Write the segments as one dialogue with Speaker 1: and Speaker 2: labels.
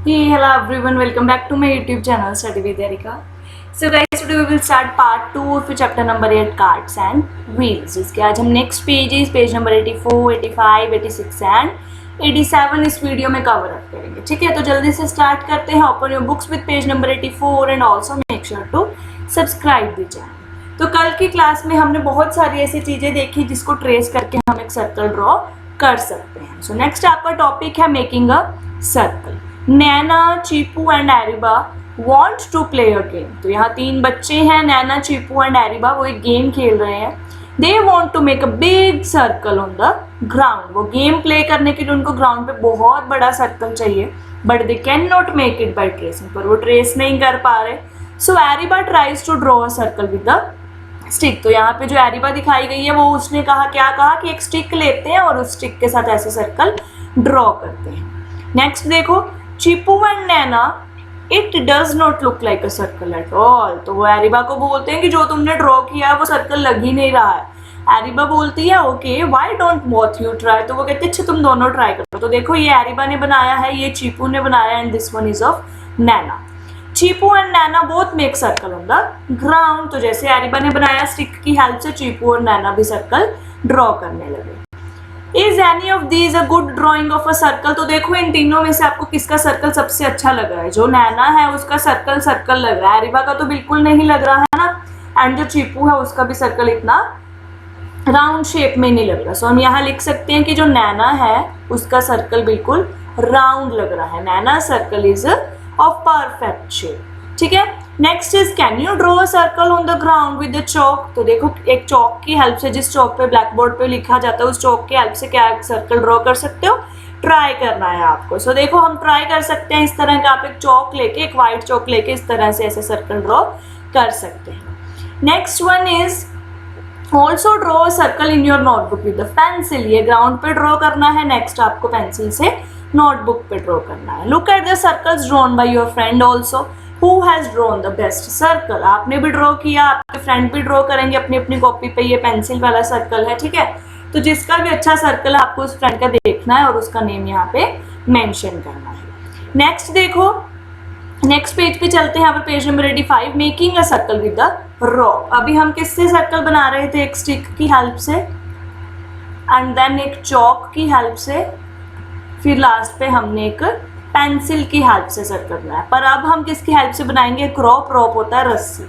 Speaker 1: Hey, hello everyone, welcome back to my YouTube channel Study with Erika. So guys, today we will start part 2 of chapter number 8 cards and wheels. जिसके आज हम next page number 84, 85, 86 and 87 इस video में cover up करेंगे. ठीक है, तो जल्दी से स्टार्ट करते हैं. Open your books with page number 84 and also make sure to subscribe the channel. तो कल की क्लास में हमने बहुत सारी ऐसी चीज़ें देखी जिसको ट्रेस करके हम एक सर्कल ड्रॉ कर सकते हैं. सो नेक्स्ट आपका टॉपिक है making a circle. Naina, Chipu and Areeba want to play a game. तो यहाँ 3 बच्चे हैं, नैना, चीपू एंड एरिबा. वो एक गेम खेल रहे हैं. They want to make a big circle on the ground. वो गेम प्ले करने के लिए उनको ग्राउंड पे बहुत बड़ा सर्कल चाहिए, but they can not make it by tracing. पर वो ट्रेस नहीं कर पा रहे. So Areeba tries to draw a circle with the stick. तो यहाँ पे जो एरिबा दिखाई गई है वो उसने क्या कहा कि एक स्टिक लेते हैं और उस स्टिक के साथ ऐसे सर्कल ड्रॉ करते हैं. नेक्स्ट देखो, Chipu and Naina, it does not look like a circle at all. तो वो एरिबा को बोलते हैं कि जो तुमने ड्रॉ किया है वो सर्कल लग ही नहीं रहा है. एरिबा बोलती है okay why don't both you try. तो वो कहते हैं अच्छा तुम दोनों ट्राई करो. तो देखो ये एरिबा ने बनाया है, ये चीपू ने बनाया and this one is of Naina. Chipu and Naina both make circle on the ground. तो जैसे एरिबा ने बनाया स्टिक की हेल्प से, चीपू और नैना भी सर्कल ड्रॉ करने लगे. Is any of these a good drawing of a circle. तो देखो इन तीनों में से आपको किसका सर्कल सबसे अच्छा लग रहा है. जो नैना है उसका सर्कल लग रहा है, एरिबा का तो बिल्कुल नहीं लग रहा है ना. एंड जो चीपू है उसका भी सर्कल इतना राउंड शेप में नहीं लग रहा. सो हम यहाँ लिख सकते हैं कि जो नैना है उसका सर्कल बिल्कुल राउंड लग रहा है. Naina circle is of perfect shape. ठीक है. Next is can you draw a circle on the ground with the chalk. तो देखो एक चॉक की हेल्प से, जिस चॉक पे ब्लैक बोर्ड पे लिखा जाता है उस चॉक की हेल्प से क्या सर्कल ड्रॉ कर सकते हो, ट्राई करना है आपको. सो देखो हम ट्राई कर सकते हैं इस तरह का. आप एक चॉक लेके, एक व्हाइट चॉक लेके इस तरह से ऐसे सर्कल ड्रॉ कर सकते हैं. Next one is also draw a circle in your notebook with the pencil. ये ग्राउंड पे ड्रॉ करना है. नेक्स्ट आपको पेंसिल से नोटबुक पे ड्रॉ करना है. Look at the circles drawn by your friend also. Who has drawn the best circle. आपने भी ड्रॉ किया, आपके फ्रेंड भी ड्रॉ करेंगे अपनी अपनी कॉपी पे. ये पेंसिल वाला सर्कल है. ठीक है, तो जिसका भी अच्छा सर्कल है आपको उस फ्रेंड का देखना है और उसका नेम यहाँ पे मेंशन करना है. नेक्स्ट देखो, नेक्स्ट पेज पे चलते हैं. यहाँ पे page number 85, making a circle with the rock. अभी हम किससे सर्कल बना रहे थे, एक स्टिक की हेल्प से एंड देन एक चॉक की हेल्प से, फिर लास्ट पे हमने एक पेंसिल की हेल्प से सर्कल बनाया. पर अब हम किसकी हेल्प से बनाएंगे, क्रॉप होता है रस्सी.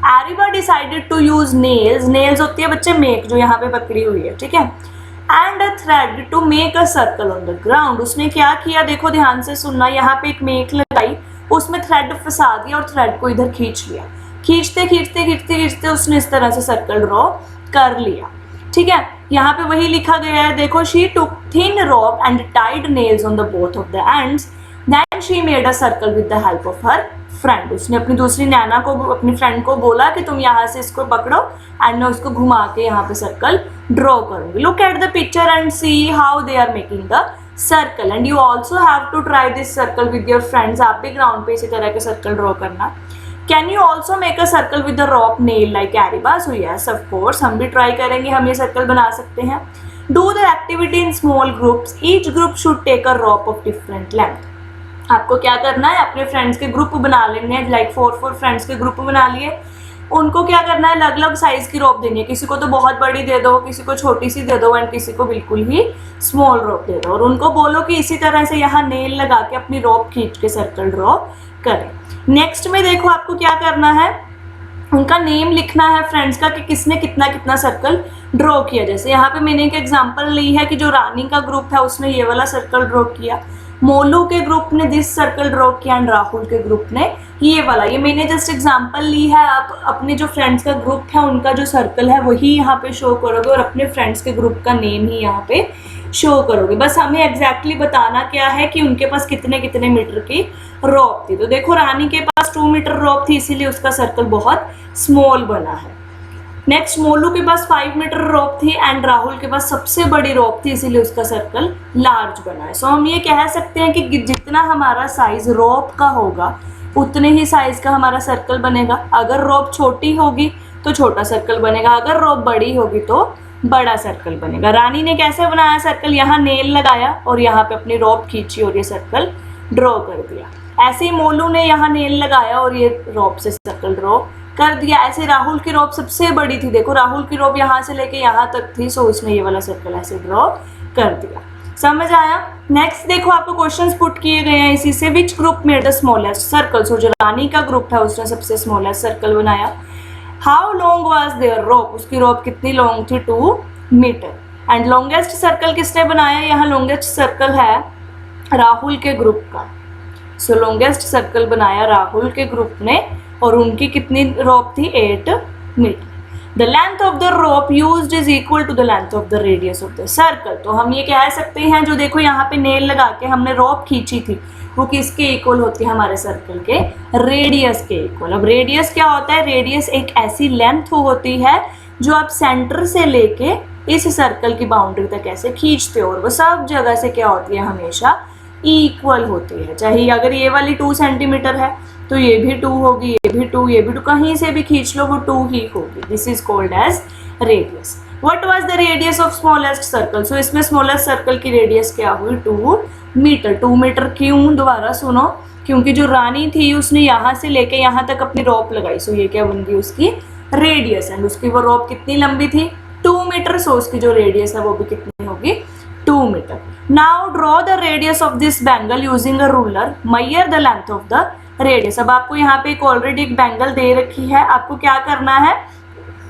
Speaker 1: एरिबा डिसाइडेड टू यूज नेल्स होती है बच्चे मेक, जो यहाँ पे पकड़ी हुई है. ठीक है. And a thread to make a circle on the ground. उसने क्या किया, देखो ध्यान से सुनना. यहाँ पे एक मेक लगाई, उसमें थ्रेड फंसा दिया और थ्रेड को इधर खींच लिया. खींचते उसने इस तरह से सर्कल ड्रॉ कर लिया. ठीक है. यहाँ पे वही लिखा गया है, देखो she took thin rope and tied nails on the both of the ends. Then she made a circle with the help of her friend. उसने अपनी दूसरी नैना को, अपनी फ्रेंड को बोला कि तुम यहाँ से इसको पकड़ो एंड मैं उसको घुमा के यहाँ पे सर्कल ड्रॉ करूंगी. Look at the picture and see how they are making the circle and you also have to try this circle with your friends. आप भी ग्राउंड पे इसी तरह के सर्कल ड्रॉ करना. Can you also make a circle with the rock nail like Areeba. So yes of course हम भी try करेंगे, हम ये सर्कल बना सकते हैं. Do the activity in small groups. Each group should take a rope of different length. आपको क्या करना है, अपने फ्रेंड्स के ग्रुप बना लेने हैं. लाइक 4 फ्रेंड्स के ग्रुप बना लिए. उनको क्या करना है, अलग अलग साइज की रोप देनी है. किसी को तो बहुत बड़ी दे दो, किसी को छोटी सी दे दो एंड किसी को बिल्कुल ही स्मॉल रोप दे दो. और उनको बोलो कि इसी तरह से यहाँ नेल लगा के अपनी रोप खींच के सर्कल ड्रॉ करें. नेक्स्ट में देखो आपको क्या करना है, उनका नेम लिखना है फ्रेंड्स का कि किसने कितना कितना सर्कल ड्रॉ किया. जैसे यहाँ पे मैंने एक एग्जांपल ली है कि जो रानी का ग्रुप है उसने ये वाला सर्कल ड्रॉ किया, मोलू के ग्रुप ने दिस सर्कल ड्रॉ किया एंड राहुल के ग्रुप ने ये वाला. ये मैंने जस्ट एग्जांपल ली है. आप अपने जो फ्रेंड्स का ग्रुप है उनका जो सर्कल है वही यहाँ पे शो करोगे और अपने फ्रेंड्स के ग्रुप का नेम ही यहाँ पे शो करोगे. बस हमें एग्जैक्टली बताना क्या है कि उनके पास कितने कितने मीटर की रोप थी. तो देखो रानी के पास 2 मीटर रोप थी, इसीलिए उसका सर्कल बहुत स्मॉल बना है. नेक्स्ट मोलू के पास 5 मीटर रोप थी एंड राहुल के पास सबसे बड़ी रोप थी, इसीलिए उसका सर्कल लार्ज बना है. सो हम ये कह सकते हैं कि जितना हमारा साइज रोप का होगा उतने ही साइज का हमारा सर्कल बनेगा. अगर रोप छोटी होगी तो छोटा सर्कल बनेगा, अगर रोप बड़ी होगी तो बड़ा सर्कल बनेगा. रानी ने कैसे बनाया सर्कल, यहाँ नेल लगाया और यहाँ पे अपनी रोप खींची और ये सर्कल ड्रॉ कर दिया। ऐसे ही मोलू ने यहाँ नेल लगाया और ये रोप से सर्कल ड्रॉ कर दिया। ऐसे राहुल की रोप सबसे बड़ी थी, देखो राहुल की रोप यहाँ से लेके यहाँ तक थी, सो उसने ये वाला सर्कल ऐसे ड्रॉ कर दिया। समझ आया। नेक्स्ट देखो आपको क्वेश्चंस पुट किए गए हैं इसी से। Which group made the smallest circle, so जो रानी का ग्रुप था उसने सबसे स्मॉलेस्ट सर्कल बनाया। How long was their rope, उसकी रोप कितनी लॉन्ग थी, 2 मीटर। एंड लॉन्गेस्ट सर्कल किसने बनाया, यहाँ लॉन्गेस्ट सर्कल है राहुल के ग्रुप का। सो लॉन्गेस्ट सर्कल बनाया राहुल के ग्रुप ने और उनकी कितनी रोप थी, 8 metre. The length of the rope used is equal to the length of the radius of the circle. तो हम ये कह सकते हैं जो देखो यहाँ पे नेल लगा के हमने रोप खींची थी वो किसके इक्वल होती है, हमारे सर्कल के रेडियस के इक्वल। अब रेडियस क्या होता है, रेडियस एक ऐसी लेंथ होती है जो आप सेंटर से लेके इस सर्कल की बाउंड्री तक ऐसे खींचते हो और वो सब जगह से क्या होती है, हमेशा इक्वल होती है। चाहे अगर ये वाली 2 सेंटीमीटर है तो ये भी 2 होगी, ये भी 2, ये भी 2, कहीं से भी खींच लो वो 2 ही होगी। This is called as radius. What was the radius of smallest circle, so इसमें स्मॉलेस्ट सर्कल की रेडियस क्या हुई, 2 मीटर। 2 मीटर क्यों, दोबारा सुनो, क्योंकि जो रानी थी उसने यहाँ से लेके यहाँ तक अपनी रोप लगाई, सो ये क्या बन गई उसकी रेडियस। एंड उसकी वो रोप कितनी लंबी थी, 2 मीटर, सो उसकी जो रेडियस है वो भी कितनी होगी, 2 metre. Now draw the radius of this bangle using a ruler, measure the length of the radius. अब आपको यहाँ पे एक ऑलरेडी एक बैंगल दे रखी है, आपको क्या करना है,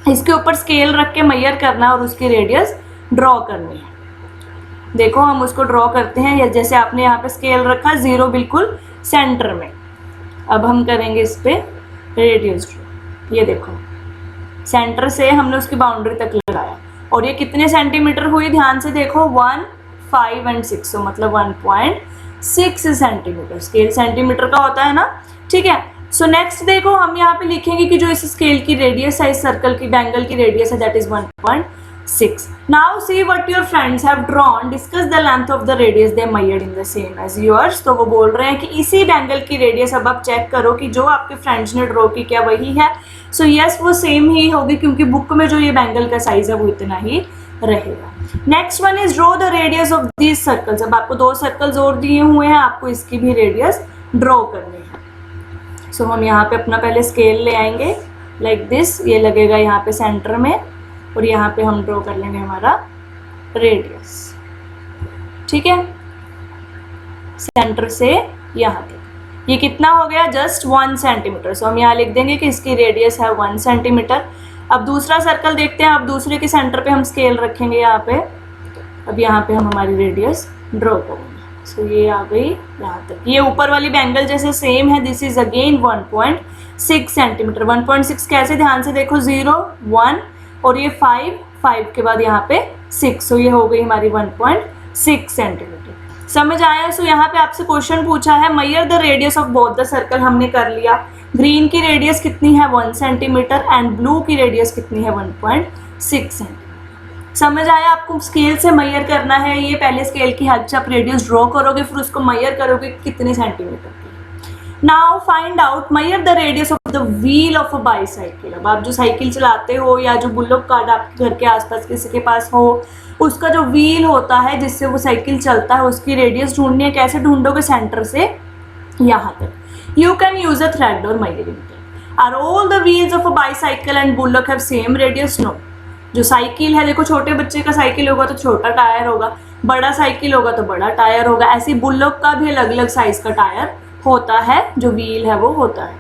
Speaker 1: इसके ऊपर स्केल रख के मेजर करना है और उसकी रेडियस ड्रॉ करनी है। देखो हम उसको ड्रॉ करते हैं, या जैसे आपने यहाँ पे स्केल रखा 0 बिल्कुल सेंटर में। अब हम करेंगे इस पे रेडियस ड्रॉ। ये देखो सेंटर से हमने उसकी बाउंड्री तक लगाया और ये कितने सेंटीमीटर हुई, ध्यान से देखो 1, 5 एंड 6, so मतलब 1.6 सेंटीमीटर। स्केल सेंटीमीटर का होता है ना, ठीक है। सो नेक्स्ट देखो हम यहाँ पे लिखेंगे कि जो इस स्केल की रेडियस है, इस सर्कल की बैंगल की रेडियस है, that is 1.6। Now see what your friends have drawn, discuss the length of the radius they measured in the same as yours. तो वो बोल रहे हैं कि इसी बैंगल की रेडियस अब आप चेक करो कि जो आपके फ्रेंड्स ने ड्रॉ की क्या वही है। सो यस वो सेम ही होगी, क्योंकि बुक में जो ये बैंगल का साइज है वो इतना ही रहेगा। Next one is draw the radius of these circles. अब आपको 2 सर्कल्स और दिए हुए हैं, आपको इसकी भी रेडियस ड्रॉ करनी है। सो हम यहाँ पे अपना पहले स्केल ले आएंगे लाइक दिस, ये लगेगा यहाँ पे सेंटर में और यहाँ पे हम ड्रॉ कर लेंगे हमारा रेडियस, ठीक है, सेंटर से यहाँ तक। ये कितना हो गया, जस्ट 1 सेंटीमीटर। सो हम यहाँ लिख देंगे कि इसकी रेडियस है 1 सेंटीमीटर। अब दूसरा सर्कल देखते हैं, अब दूसरे के सेंटर पे हम स्केल रखेंगे यहाँ पे। अब यहाँ पे हम हमारी रेडियस ड्रॉ करेंगे। सो ये आ गई यहाँ तक। ये ऊपर वाली बैंगल जैसे सेम है, दिस इज अगेन 1.6 सेंटीमीटर। 1.6 कैसे, ध्यान से देखो, 0, 1 और ये 5 के बाद यहाँ पे 6, सो ये हो गई हमारी 1.6 सेंटीमीटर। समझ आया। सो यहाँ पे आपसे क्वेश्चन पूछा है measure the radius of both the circle, हमने कर लिया। ग्रीन की रेडियस कितनी है, 1 सेंटीमीटर एंड ब्लू की रेडियस कितनी है, 1.6 सेंटीमीटर। समझ आया। आपको स्केल से मेजर करना है, ये पहले स्केल की हेल्प से आप रेडियस ड्रॉ करोगे, फिर उसको मेजर करोगे कितने सेंटीमीटर की। Now find out measure the radius of the wheel of a bicycle. अब आप जो साइकिल चलाते हो या जो बुल्लोक कार्ट आपके घर के आसपास किसी के पास हो, उसका जो व्हील होता है जिससे वो साइकिल चलता है, उसकी रेडियस ढूंढनी है। कैसे ढूंढोगे, सेंटर से यहाँ तक। You can use a thread or measuring tape. Are all the wheels of a bicycle and bullock have same radius? No. जो साइकिल है, देखो छोटे बच्चे का साइकिल होगा तो छोटा टायर होगा, बड़ा साइकिल होगा तो बड़ा टायर होगा। ऐसे बुल्लोक का भी अलग अलग साइज का टायर होता है, जो व्हील है वो होता है।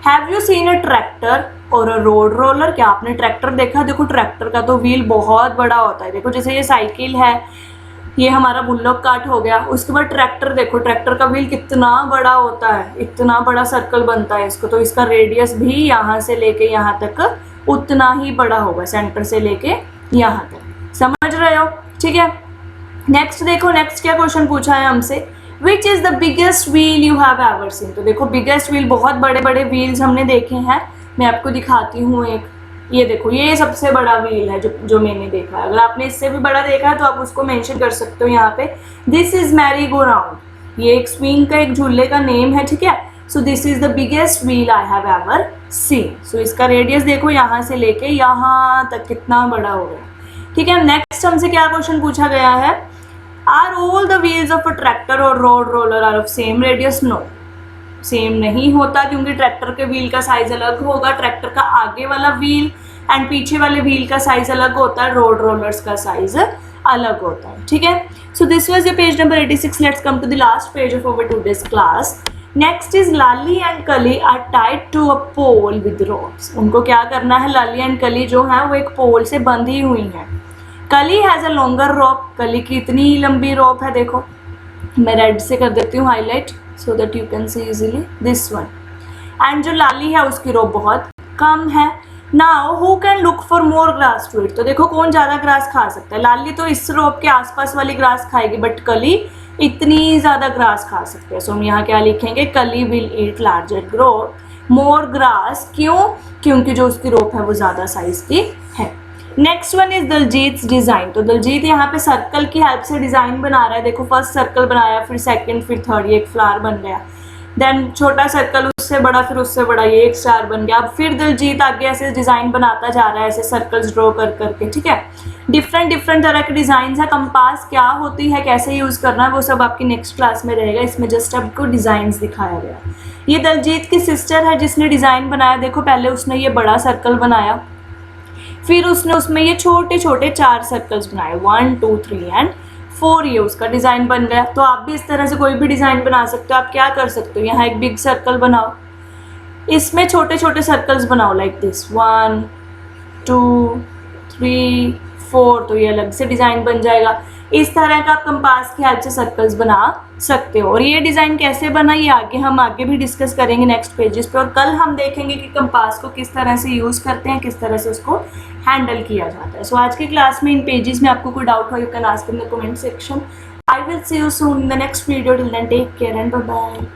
Speaker 1: Have you seen a tractor or a road roller? क्या आपने ट्रैक्टर देखा? देखो ट्रैक्टर का तो व्हील बहुत बड़ा होता है। देखो जैसे ये साइकिल है, ये हमारा बुल्लोक कार्ट हो गया। उसके बाद ट्रैक्टर देखो, ट्रैक्टर का व्हील कितना बड़ा होता है, इतना बड़ा सर्कल बनता है इसको, तो इसका रेडियस भी यहाँ से लेके यहाँ तक उतना ही बड़ा होगा, सेंटर से लेके यहाँ तक। समझ रहे हो, ठीक है। नेक्स्ट देखो, नेक्स्ट क्या क्वेश्चन पूछा है हमसे, which is the biggest wheel you have ever scene. तो देखो बिगेस्ट व्हील, बहुत बड़े बड़े व्हील्स हमने देखे हैं, मैं आपको दिखाती हूँ एक। ये देखो, ये सबसे बड़ा व्हील है जो मैंने देखा है। अगर आपने इससे भी बड़ा देखा है तो आप उसको मेंशन कर सकते हो यहाँ पे। This is merry go round, ये एक स्विंग का, एक झूले का नेम है, ठीक है। So this is the biggest wheel I have ever seen. So इसका रेडियस देखो यहाँ से लेके यहाँ तक कितना बड़ा हो गया, ठीक है। नेक्स्ट हमसे क्या क्वेश्चन पूछा गया है, are all the wheels of a tractor और road roller are of same radius? No, same नहीं होता, क्योंकि ट्रैक्टर के व्हील का साइज अलग होगा, ट्रैक्टर का आगे वाला व्हील एंड पीछे वाले व्हील का साइज अलग होता है, रोड रोलर्स का साइज अलग होता है, ठीक है। So this was the page number 86. Let's come to the last page of our today's class. Next is Lali and Kali are tied to a pole with ropes. उनको क्या करना है, लाली एंड कली जो है वो एक पोल से बंधी हुई है. कली हैज़ अ लॉन्गर रोप, कली की इतनी लंबी रोप है, देखो मैं रेड से कर देती हूँ highlight so that you can see easily this one. And जो लाली है उसकी रोप बहुत कम है. Now who can look for more grass to it? तो देखो कौन ज़्यादा ग्रास खा सकता है. लाली तो इस रोप के आसपास वाली ग्रास खाएगी, बट कली इतनी ज़्यादा ग्रास खा सकते हैं. सो हम यहाँ क्या लिखेंगे, कली will eat larger growth more grass. क्यों? क्योंकि जो उसकी रोप है वो ज़्यादा साइज की है. Next one is Daljeet design. तो दलजीत यहाँ पे सर्कल की हेल्प से डिज़ाइन बना रहा है. देखो फर्स्ट सर्कल बनाया, फिर सेकंड, फिर थर्ड, ये एक फ्लावर बन गया. देन छोटा सर्कल, उससे बड़ा, फिर उससे बड़ा, ये एक स्टार बन गया. अब फिर दलजीत आगे ऐसे डिज़ाइन बनाता जा रहा है, ऐसे सर्कल्स ड्रॉ कर करके, ठीक है. डिफरेंट तरह के डिज़ाइन है. कंपास क्या होती है, कैसे यूज़ करना है, वो सब आपकी नेक्स्ट क्लास में रहेगा. इसमें जस्ट आपको डिज़ाइंस दिखाया गया. ये दलजीत की सिस्टर है जिसने डिज़ाइन बनाया. देखो पहले उसने ये बड़ा सर्कल बनाया, फिर उसने उसमें ये छोटे छोटे 4 सर्कल्स बनाए, 1 2 3 एंड 4. ये उसका डिज़ाइन बन गया. तो आप भी इस तरह से कोई भी डिज़ाइन बना सकते हो. आप क्या कर सकते हो, यहाँ एक बिग सर्कल बनाओ, इसमें छोटे छोटे सर्कल्स बनाओ लाइक दिस, 1 2 3 4. तो ये अलग से डिज़ाइन बन जाएगा. इस तरह का आप कंपास की हेल्प से सर्कल्स बना सकते हो. और ये डिज़ाइन कैसे बना, ये हम आगे भी डिस्कस करेंगे नेक्स्ट पेजेस पे. और कल हम देखेंगे कि कंपास को किस तरह से यूज़ करते हैं, किस तरह से उसको हैंडल किया जाता है. सो आज की क्लास में इन पेजेस में आपको कोई डाउट हो, you can ask in the comment section. I will see you soon in the next video. Till then take care and bye bye.